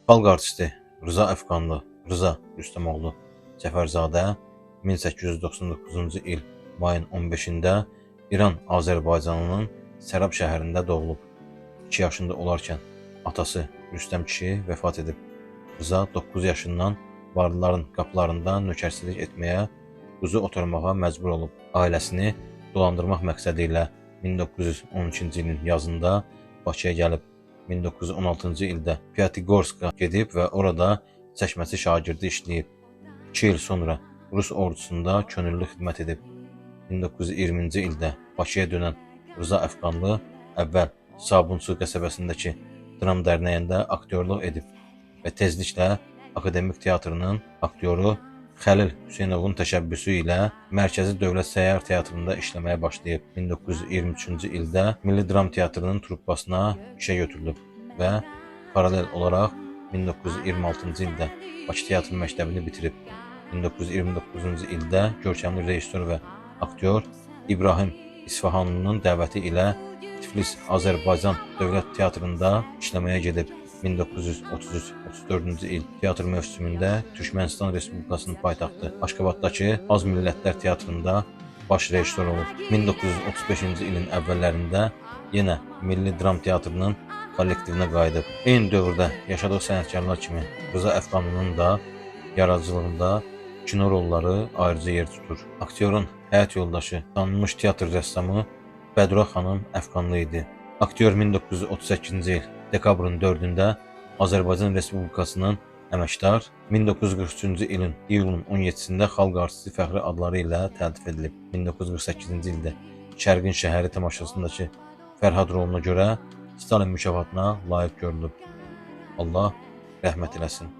Xalq artisti Rıza Əfqanlı Rıza Rüstəmoğlu Cəfərzadə 1899-cu il mayın 15-də İran Azərbaycanının Sərab şəhərində doğulub. 2 yaşında olarkən atası Rüstəm kişi vəfat edib. Rıza 9 yaşından varlıların qapılarında nökərçilik etməyə, quzu otarmağa məcbur olub. Ailəsini dolandırmaq məqsədi ilə 1912-ci ilin yazında Bakıya gəlib. 1916-cı ildə Pyatigorska gedib və orada çəkməçi şagirdi işləyib. 2 il sonra Rus ordusunda könüllü xidmət edib. 1920-ci ildə Bakıya dönən Rıza Əfqanlı əvvəl Sabunçu qəsəbəsindəki dram dərnəyində aktyorluq edib və tezliklə Akademik Teatrının aktyoru Xəlil Hüseynovun təşəbbüsü ilə Mərkəzi Dövlət Səyyar Teatrında işləməyə başlayıb. 1923-cü ildə Milli Dram Teatrının truppasına işə götürülüb və paralel olaraq 1926-cı ildə Bakı Teatr məktəbini bitirib. 1929-cu ildə görkəmli rejissor və aktyor İbrahim İsfahanlının dəvəti ilə Tiflis Azərbaycan Dövlət Teatrında işləməyə gedib. 1933-34-cü il teatr mövsümündə Türkmənistan Respublikasının paytaxtı Aşqabaddakı Az Millətlər Teatrında baş rejissor olub. 1935-ci ilin əvvəllərində yenə Milli Dram Teatrının kollektivinə qayıdıb. Eyni dövrdə yaşadığı sənətkarlar kimi Rıza Əfqanlının da yaradıcılığında kino rolları ayrıca yer tutur. Aktyorun həyat yoldaşı tanınmış teatr rəssamı Bədura xanım Əfqanlı idi. Aktyor 1938-ci il dekabrın 4-də Azərbaycan Respublikasının əməkdar, 1943-cü ilin iyulun 17-sində xalq artisti fəxri adları ilə təltif edilib. 1948-ci ildə Şərqin şəhəri tamaşasındakı Fərhad roluna görə Stalin mükafatına layiq görülüb. Allah rəhmət eləsin.